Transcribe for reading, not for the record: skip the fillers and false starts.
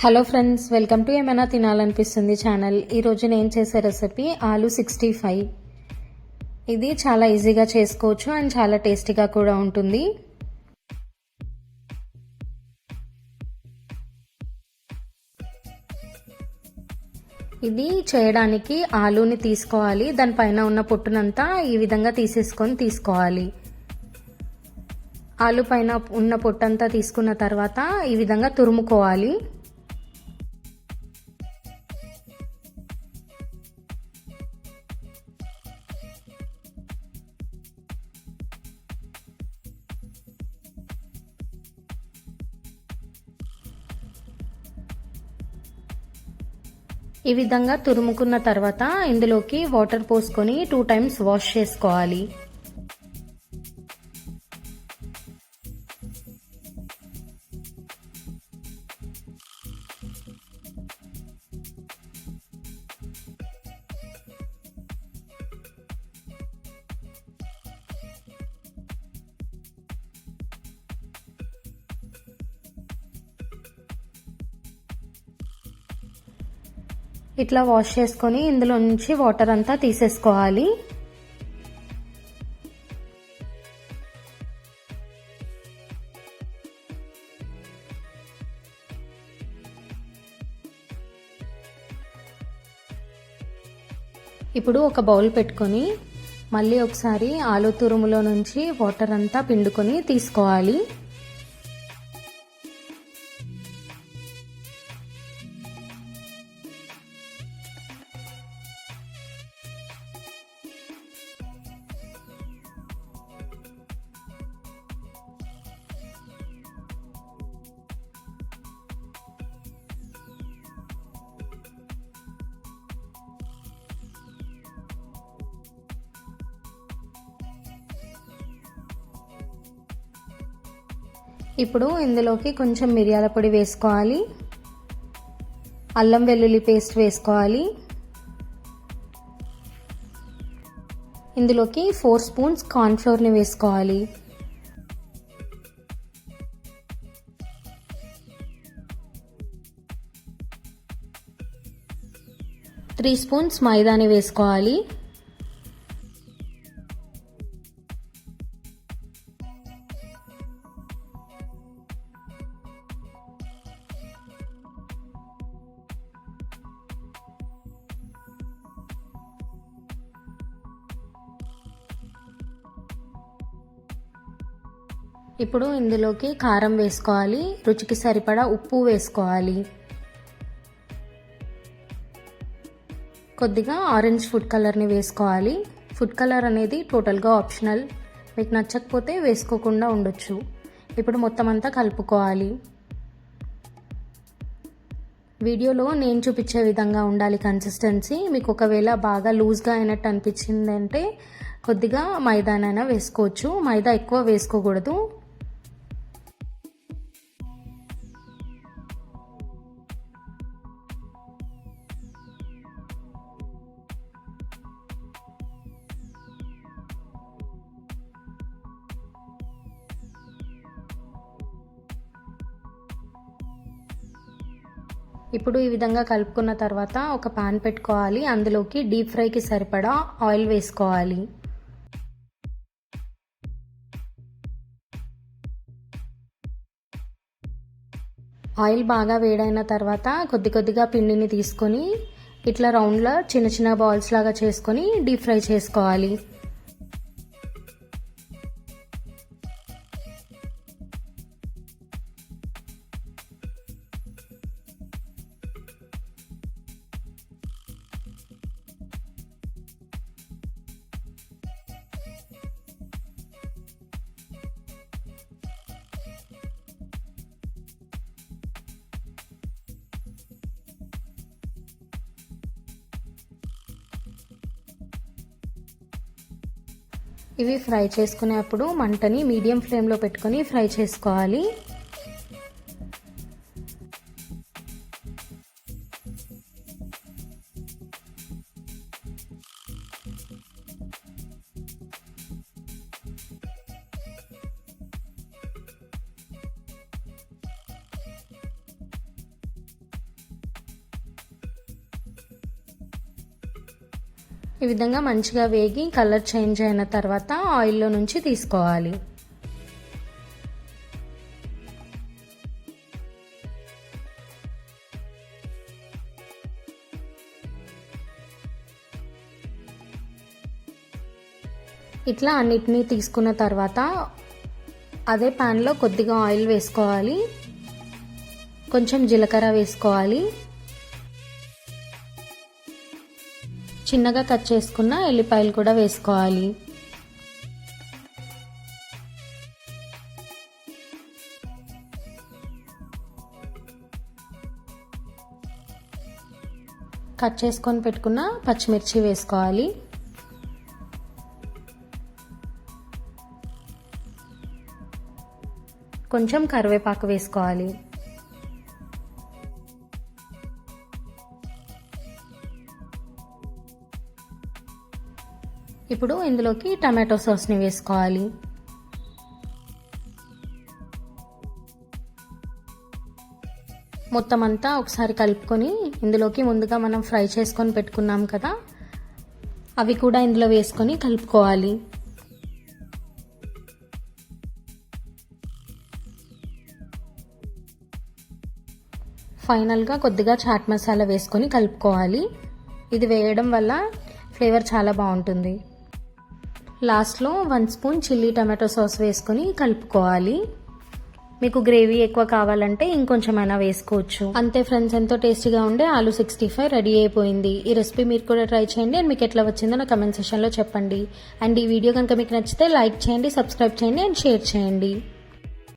Hello friends, welcome to ఏమైనా తినాలనిపిస్తుంది channel. ఈరోజు నేను చేసే రెసిపీ ఆలు 65. ఇది చాలా ఈజీగా చేసుకోవచ్చు అండ్ చాలా టేస్టీగా కూడా ఉంటుంది. ఇది చేయడానికి ఆలూని తీసుకోవాలి, దానిపైన ఉన్న పొట్టునంతా ఈ విధంగా తీసుకోవాలి. ఆలు పైన ఉన్న పొట్టంతా తీసుకున్న తర్వాత ఈ విధంగా తురుముకోవాలి. ఈ విధంగా తురుముకున్న తర్వాత ఇందులోకి వాటర్ పోసుకొని 2 times వాష్ చేసుకోవాలి. ఇట్లా వాష్ చేసుకొని ఇందులో నుంచి వాటర్ అంతా తీసేసుకోవాలి. ఇప్పుడు ఒక బౌల్ పెట్టుకొని మళ్ళీ ఒకసారి ఆలు తురుములో నుంచి వాటర్ అంతా పిండుకొని తీసుకోవాలి. ఇప్పుడు ఇందులోకి కొంచెం మిరియాల పొడి వేసుకోవాలి, అల్లం వెల్లుల్లి పేస్ట్ వేసుకోవాలి. ఇందులోకి 4 spoons కార్న్ ఫ్లోర్ని వేసుకోవాలి. 3 spoons మైదాని వేసుకోవాలి. ఇప్పుడు ఇందులోకి కారం వేసుకోవాలి, రుచికి సరిపడా ఉప్పు వేసుకోవాలి. కొద్దిగా ఆరెంజ్ ఫుడ్ కలర్ని వేసుకోవాలి. ఫుడ్ కలర్ అనేది టోటల్గా ఆప్షనల్, మీకు నచ్చకపోతే వేసుకోకుండా ఉండొచ్చు. ఇప్పుడు మొత్తం అంతా కలుపుకోవాలి. వీడియోలో నేను చూపించే విధంగా ఉండాలి కన్సిస్టెన్సీ. మీకు ఒకవేళ బాగా లూజ్గా అయినట్టు అనిపించిందంటే కొద్దిగా మైదానైనా వేసుకోవచ్చు, మైదా ఎక్కువ వేసుకోకూడదు. ఇప్పుడు ఈ విధంగా కలుపుకున్న తర్వాత ఒక పాన్ పెట్టుకోవాలి, అందులోకి డీప్ ఫ్రైకి సరిపడా ఆయిల్ వేసుకోవాలి. ఆయిల్ బాగా వేడైన తర్వాత కొద్దిగా పిండిని తీసుకొని ఇట్లా రౌండ్లో చిన్న బాల్స్ లాగా చేసుకొని డీప్ ఫ్రై చేసుకోవాలి. ఇవి ఫ్రై చేసుకునేప్పుడు మంటని మీడియం ఫ్లేమ్లో పెట్టుకొని ఫ్రై చేసుకోవాలి. ఈ విధంగా మంచిగా వేగి కలర్ చేంజ్ అయిన తర్వాత ఆయిల్లో నుంచి తీసుకోవాలి. ఇట్లా అన్నిటినీ తీసుకున్న తర్వాత అదే ప్యాన్లో కొద్దిగా ఆయిల్ వేసుకోవాలి, కొంచెం జీలకర్ర వేసుకోవాలి, చిన్నగా కట్ చేసుకున్న ఎల్లిపాయలు కూడా వేసుకోవాలి. కట్ చేసుకొని పెట్టుకున్న పచ్చిమిర్చి వేసుకోవాలి. కొంచెం కరివేపాకు వేసుకోవాలి. ఇప్పుడు ఇందులోకి టమాటో సాస్ని వేసుకోవాలి. మొత్తం అంతా ఒకసారి కలుపుకొని ఇందులోకి ముందుగా మనం ఫ్రై చేసుకొని పెట్టుకున్నాం కదా, అవి కూడా ఇందులో వేసుకొని కలుపుకోవాలి. ఫైనల్గా కొద్దిగా చాట్ మసాలా వేసుకొని కలుపుకోవాలి. ఇది వేయడం వల్ల ఫ్లేవర్ చాలా బాగుంటుంది. లాస్ట్లో 1 స్పూన్ చిల్లీ టమాటో సాస్ వేసుకొని కలుపుకోవాలి. మీకు గ్రేవీ ఎక్కువ కావాలంటే ఇంకొంచెమైనా వేసుకోవచ్చు. అంతే ఫ్రెండ్స్, ఎంతో టేస్టీగా ఉండే ఆలూ 65 రెడీ అయిపోయింది. ఈ రెసిపీ మీరు కూడా ట్రై చేయండి అండ్ మీకు ఎట్లా వచ్చిందో నా కమెంట్ సెక్షన్లో చెప్పండి. అండ్ ఈ వీడియో కనుక మీకు నచ్చితే లైక్ చేయండి, సబ్స్క్రైబ్ చేయండి అండ్ షేర్ చేయండి.